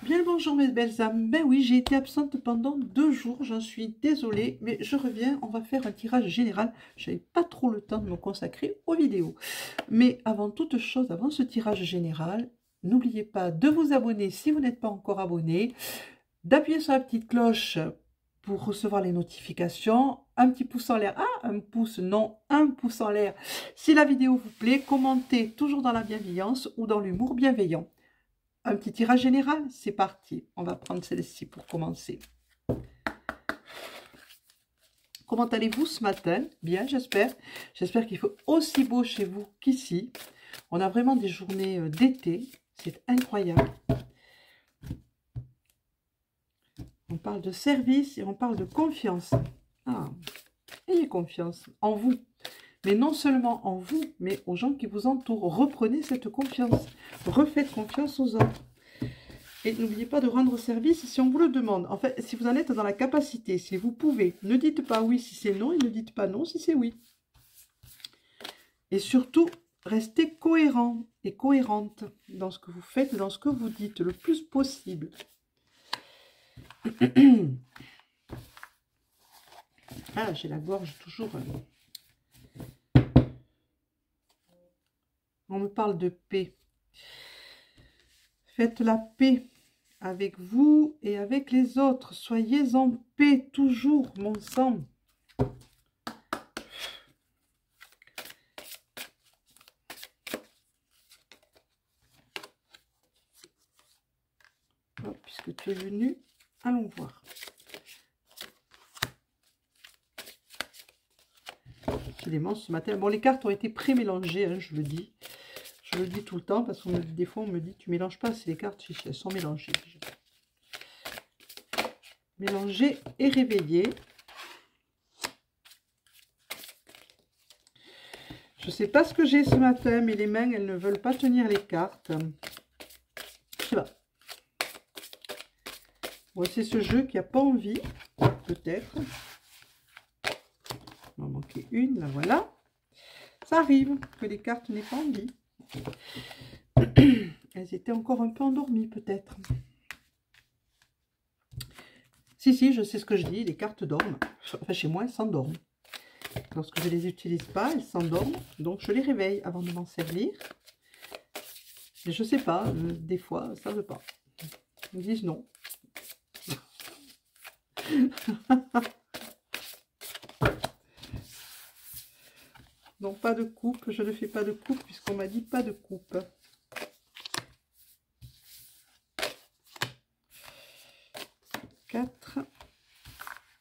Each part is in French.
Bien le bonjour mes belles âmes. Ben oui, j'ai été absente pendant 2 jours, j'en suis désolée, mais je reviens, on va faire un tirage général. Je n'avais pas trop le temps de me consacrer aux vidéos. Mais avant toute chose, avant ce tirage général, n'oubliez pas de vous abonner si vous n'êtes pas encore abonné, d'appuyer sur la petite cloche pour recevoir les notifications, un petit pouce en l'air, un pouce, non, un pouce en l'air si la vidéo vous plaît, commentez toujours dans la bienveillance ou dans l'humour bienveillant. Un petit tirage général, c'est parti. On va prendre celle-ci pour commencer. Comment allez-vous ce matin? Bien, j'espère. J'espère qu'il fait aussi beau chez vous qu'ici. On a vraiment des journées d'été. C'est incroyable. On parle de service et on parle de confiance. Ah, ayez confiance en vous. Mais non seulement en vous, mais aux gens qui vous entourent. Reprenez cette confiance. Refaites confiance aux autres. Et n'oubliez pas de rendre service si on vous le demande. En fait, si vous en êtes dans la capacité, si vous pouvez, ne dites pas oui si c'est non et ne dites pas non si c'est oui. Et surtout, restez cohérent et cohérente dans ce que vous faites, dans ce que vous dites, le plus possible. Ah, j'ai la gorge toujours. On me parle de paix. Faites la paix avec vous et avec les autres. Soyez en paix toujours, mon sang. Oh, puisque tu es venu, allons voir. Décidément, ce matin, bon, les cartes ont été pré-mélangées, hein, je le dis. Je le dis tout le temps parce que des fois on me dit tu mélanges pas, c'est les cartes, elles sont mélangées. Mélangées et réveillées. Je sais pas ce que j'ai ce matin, mais les mains elles ne veulent pas tenir les cartes. Je sais pas. Bon, c'est ce jeu qui a pas envie, peut-être. Il m'en manquait une, là voilà. Ça arrive que les cartes n'aient pas envie. Elles étaient encore un peu endormies peut-être. Si, je sais ce que je dis, les cartes dorment. Enfin, chez moi, elles s'endorment. Lorsque je ne les utilise pas, elles s'endorment. Donc, je les réveille avant de m'en servir. Mais je ne sais pas, des fois, ça ne veut pas. Ils me disent non. Donc, pas de coupe. Je ne fais pas de coupe puisqu'on m'a dit pas de coupe.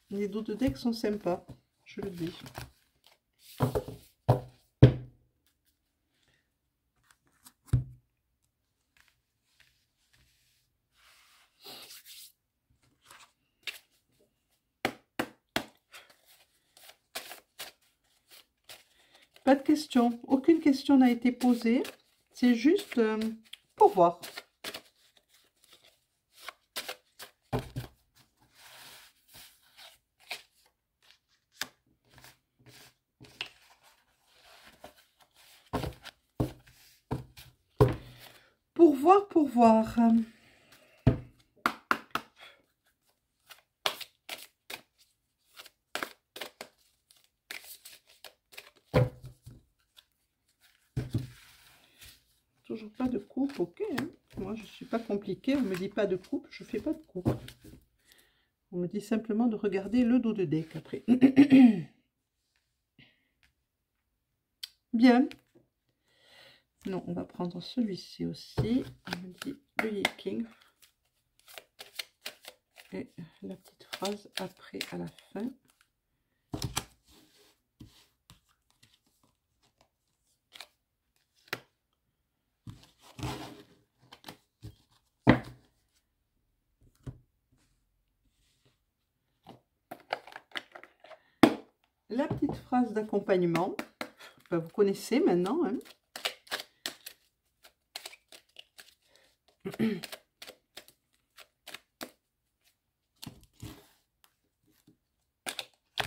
Les dos de deck sont sympas, je le dis. Pas de question, aucune question n'a été posée. C'est juste pour voir. Pour voir. Toujours pas de coupe, ok. Hein. Moi, je suis pas compliquée. On me dit pas de coupe, je fais pas de coupe. On me dit simplement de regarder le dos de deck après. Bien. Non, on va prendre celui-ci aussi. On me dit le Yiking. Et la petite phrase après à la fin. La petite phrase d'accompagnement. Ben, vous connaissez maintenant. Hein.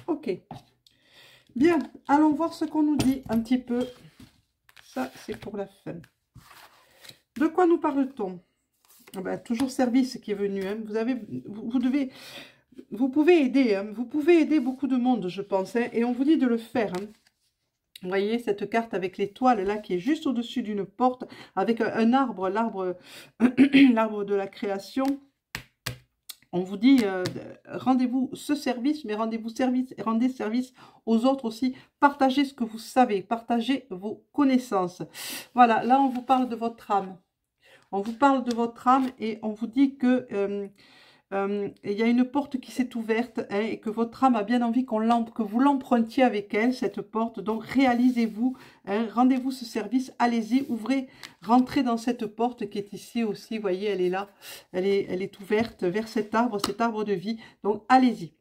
Ok. Bien, allons voir ce qu'on nous dit un petit peu. Ça, c'est pour la fin. De quoi nous parle-t-on? Ah ben, toujours service qui est venu. Hein. Vous pouvez aider. Hein. Vous pouvez aider beaucoup de monde, je pense. Hein, et on vous dit de le faire. Hein. Vous voyez cette carte avec l'étoile là qui est juste au-dessus d'une porte avec un arbre, l'arbre l'arbre de la création. On vous dit, rendez-vous ce service, mais rendez-vous service, rendez service aux autres aussi. Partagez ce que vous savez, partagez vos connaissances. Voilà, là on vous parle de votre âme. On vous parle de votre âme et on vous dit que il y a une porte qui s'est ouverte hein, et que votre âme a bien envie que vous l'empruntiez avec elle, cette porte. Donc réalisez-vous, hein, rendez-vous ce service, allez-y, ouvrez, rentrez dans cette porte qui est ici aussi. Vous voyez, elle est là, elle est ouverte vers cet arbre de vie. Donc allez-y.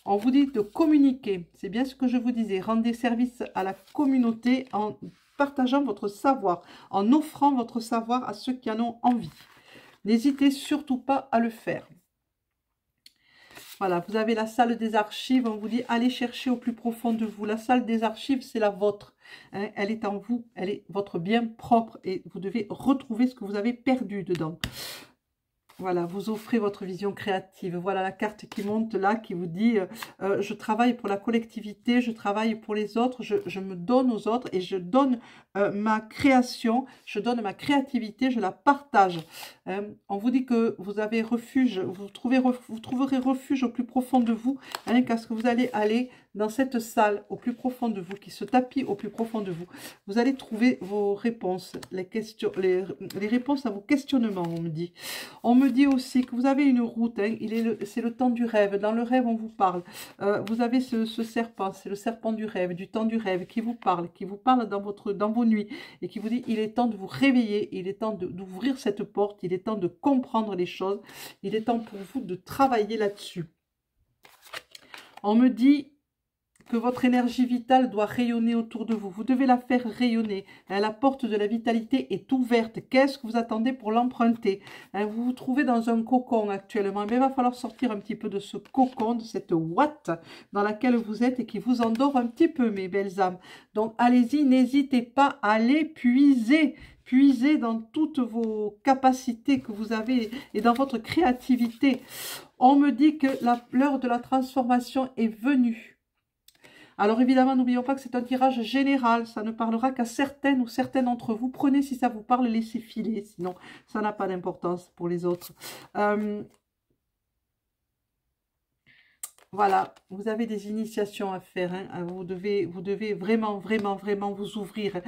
On vous dit de communiquer, c'est bien ce que je vous disais, rendez service à la communauté en partageant votre savoir, en offrant votre savoir à ceux qui en ont envie. N'hésitez surtout pas à le faire. Voilà, vous avez la salle des archives, on vous dit allez chercher au plus profond de vous. La salle des archives, c'est la vôtre. Hein, elle est en vous, elle est votre bien propre et vous devez retrouver ce que vous avez perdu dedans. Voilà, vous offrez votre vision créative. Voilà la carte qui monte là, qui vous dit je travaille pour la collectivité, je travaille pour les autres, je me donne aux autres et je donne ma création, je donne ma créativité, je la partage. On vous dit que vous avez refuge, vous trouverez refuge au plus profond de vous, hein, parce que vous allez aller dans cette salle au plus profond de vous, qui se tapit au plus profond de vous. Vous allez trouver vos réponses, les réponses à vos questionnements, on me dit. On me dit aussi que vous avez une route, hein, c'est le temps du rêve. Dans le rêve, on vous parle. Vous avez ce serpent, c'est le serpent du rêve, du temps du rêve, qui vous parle dans vos nuits, et qui vous dit, il est temps de vous réveiller, il est temps d'ouvrir cette porte, il est temps de comprendre les choses, il est temps pour vous de travailler là-dessus. On me dit que votre énergie vitale doit rayonner autour de vous. Vous devez la faire rayonner. Hein, la porte de la vitalité est ouverte. Qu'est-ce que vous attendez pour l'emprunter? Hein, vous vous trouvez dans un cocon actuellement. Mais il va falloir sortir un petit peu de ce cocon, de cette ouate dans laquelle vous êtes et qui vous endort un petit peu, mes belles âmes. Donc, allez-y, n'hésitez pas à aller puiser. Puisez dans toutes vos capacités que vous avez et dans votre créativité. On me dit que l'heure de la transformation est venue. Alors évidemment, n'oublions pas que c'est un tirage général, ça ne parlera qu'à certaines ou certains d'entre vous. Prenez si ça vous parle, laissez filer, sinon ça n'a pas d'importance pour les autres. Voilà, vous avez des initiations à faire, hein. Vous devez vraiment, vraiment, vraiment vous ouvrir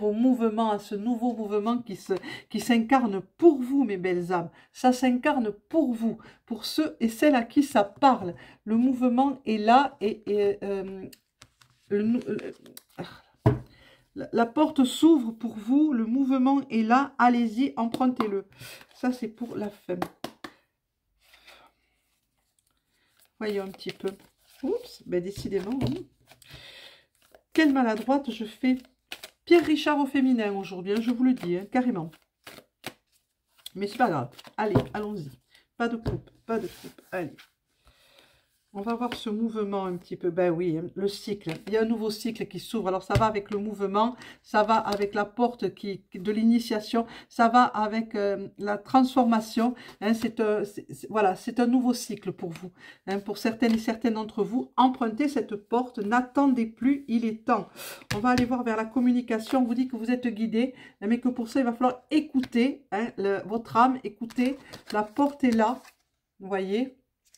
au mouvement, à ce nouveau mouvement qui s'incarne pour vous, mes belles âmes. Ça s'incarne pour vous, pour ceux et celles à qui ça parle. Le mouvement est là la porte s'ouvre pour vous, le mouvement est là, allez-y, empruntez-le. Ça, c'est pour la fin. Voyons un petit peu. Oups, ben décidément. Hein. Quelle maladroite je fais. Pierre Richard au féminin aujourd'hui, hein, je vous le dis, hein, carrément. Mais c'est pas grave. Allez, allons-y. Pas de coupe, pas de coupe. Allez. On va voir ce mouvement un petit peu. Ben oui, le cycle. Il y a un nouveau cycle qui s'ouvre. Alors, ça va avec le mouvement. Ça va avec la porte de l'initiation. Ça va avec la transformation. Hein, voilà, c'est un nouveau cycle pour vous. Hein, pour certaines et certains d'entre vous, empruntez cette porte. N'attendez plus, il est temps. On va aller voir vers la communication. On vous dit que vous êtes guidé, mais que pour ça, il va falloir écouter hein, votre âme. Écoutez, la porte est là. Vous voyez ?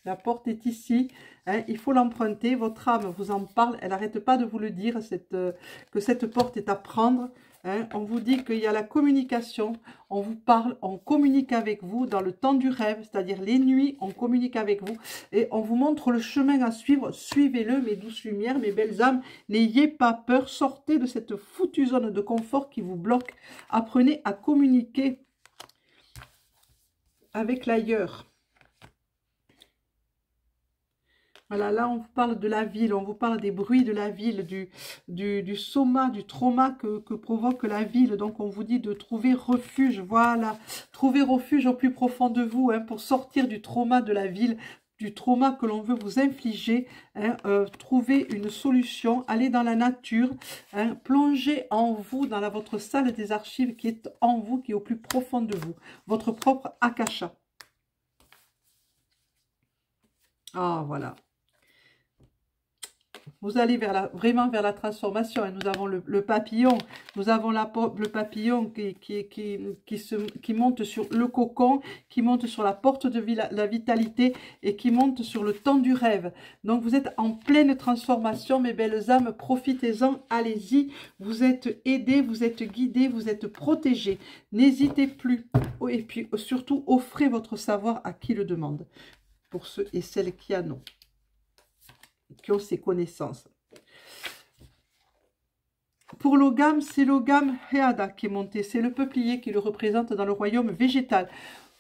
La porte est ici, hein, il faut l'emprunter, votre âme vous en parle, elle n'arrête pas de vous le dire, que cette porte est à prendre. Hein. On vous dit qu'il y a la communication, on vous parle, on communique avec vous dans le temps du rêve, c'est-à-dire les nuits, on communique avec vous et on vous montre le chemin à suivre. Suivez-le, mes douces lumières, mes belles âmes, n'ayez pas peur, sortez de cette foutue zone de confort qui vous bloque, apprenez à communiquer avec l'ailleurs. Voilà, là, on vous parle de la ville, on vous parle des bruits de la ville, du soma, du trauma que provoque la ville. Donc, on vous dit de trouver refuge, voilà, trouver refuge au plus profond de vous hein, pour sortir du trauma de la ville, du trauma que l'on veut vous infliger, hein, trouvez une solution, allez dans la nature, hein, plongez en vous, dans votre salle des archives qui est en vous, qui est au plus profond de vous, votre propre akasha. Ah, voilà. Vous allez vraiment vers la transformation. Et nous avons le papillon. Nous avons le papillon qui monte sur le cocon, qui monte sur la porte de la vitalité et qui monte sur le temps du rêve. Donc vous êtes en pleine transformation, mes belles âmes. Profitez-en, allez-y. Vous êtes aidés, vous êtes guidés, vous êtes protégés. N'hésitez plus. Et puis surtout, offrez votre savoir à qui le demande. Pour ceux et celles qui en ont. Qui ont ces connaissances. Pour l'ogame, c'est l'ogame Heada qui est monté. C'est le peuplier qui le représente dans le royaume végétal.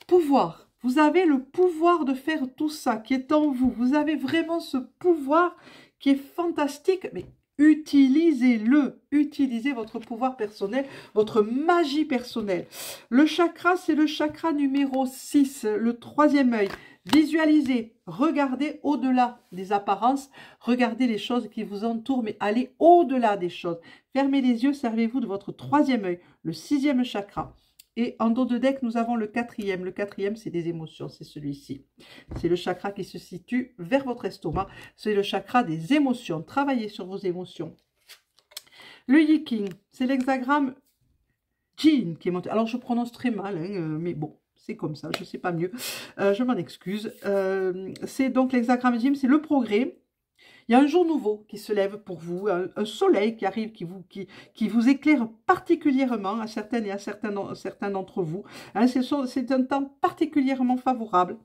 Pouvoir. Vous avez le pouvoir de faire tout ça qui est en vous. Vous avez vraiment ce pouvoir qui est fantastique. Mais utilisez-le. Utilisez votre pouvoir personnel, votre magie personnelle. Le chakra, c'est le chakra numéro 6, le 3e œil. Visualisez, regardez au-delà des apparences, regardez les choses qui vous entourent, mais allez au-delà des choses. Fermez les yeux, servez-vous de votre 3e œil, le 6e chakra. Et en dos de deck, nous avons le 4e. Le 4e, c'est des émotions, c'est celui-ci. C'est le chakra qui se situe vers votre estomac. C'est le chakra des émotions. Travaillez sur vos émotions. Le Yiking, c'est l'hexagramme Jin qui est monté. Alors, je prononce très mal, hein, mais bon. C'est comme ça, je ne sais pas mieux. Je m'en excuse. C'est donc l'hexagramme Jin, c'est le progrès. Il y a un jour nouveau qui se lève pour vous, un soleil qui arrive, qui vous éclaire particulièrement à certaines et à certains d'entre vous. Hein, c'est un temps particulièrement favorable.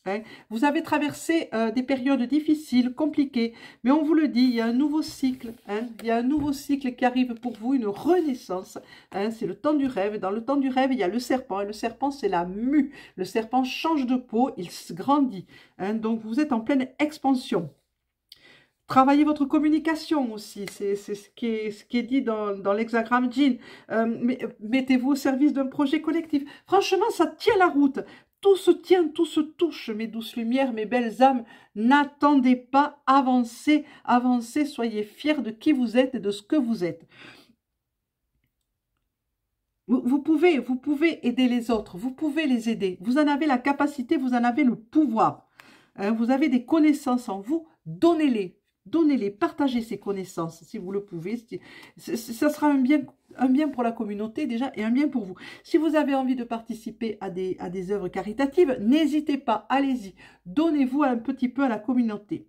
Hein. Vous avez traversé des périodes difficiles, compliquées, mais on vous le dit, il y a un nouveau cycle. Hein, il y a un nouveau cycle qui arrive pour vous, une renaissance. Hein, c'est le temps du rêve. Dans le temps du rêve, il y a le serpent. Et le serpent, c'est la mue. Le serpent change de peau, il se grandit. Hein, donc, vous êtes en pleine expansion. Travaillez votre communication aussi, c'est ce qui est dit dans l'hexagramme Jin. Mettez-vous au service d'un projet collectif. Franchement, ça tient la route. Tout se tient, tout se touche, mes douces lumières, mes belles âmes. N'attendez pas, avancez, avancez, soyez fiers de qui vous êtes et de ce que vous êtes. Vous pouvez aider les autres, vous pouvez les aider. Vous en avez la capacité, vous en avez le pouvoir. Hein, vous avez des connaissances en vous, donnez-les. Donnez-les, partagez ces connaissances si vous le pouvez. Ça sera un bien pour la communauté déjà et un bien pour vous. Si vous avez envie de participer à des œuvres caritatives, n'hésitez pas, allez-y. Donnez-vous un petit peu à la communauté.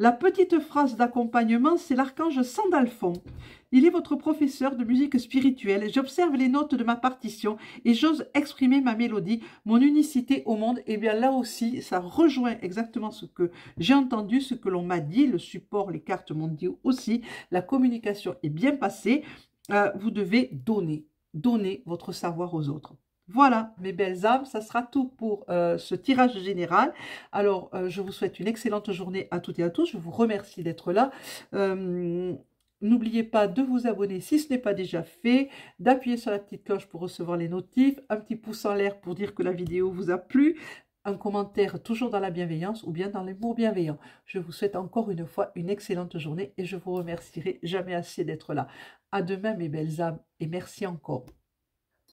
La petite phrase d'accompagnement, c'est l'archange Sandalphon. Il est votre professeur de musique spirituelle. J'observe les notes de ma partition et j'ose exprimer ma mélodie, mon unicité au monde. Et bien là aussi, ça rejoint exactement ce que j'ai entendu, ce que l'on m'a dit, le support, les cartes m'ont dit aussi. La communication est bien passée. Vous devez donner votre savoir aux autres. Voilà, mes belles âmes, ça sera tout pour ce tirage général. Alors, je vous souhaite une excellente journée à toutes et à tous. Je vous remercie d'être là. N'oubliez pas de vous abonner si ce n'est pas déjà fait, d'appuyer sur la petite cloche pour recevoir les notifs, un petit pouce en l'air pour dire que la vidéo vous a plu, un commentaire toujours dans la bienveillance ou bien dans l'amour bienveillant. Je vous souhaite encore une fois une excellente journée et je vous remercierai jamais assez d'être là. À demain, mes belles âmes, et merci encore.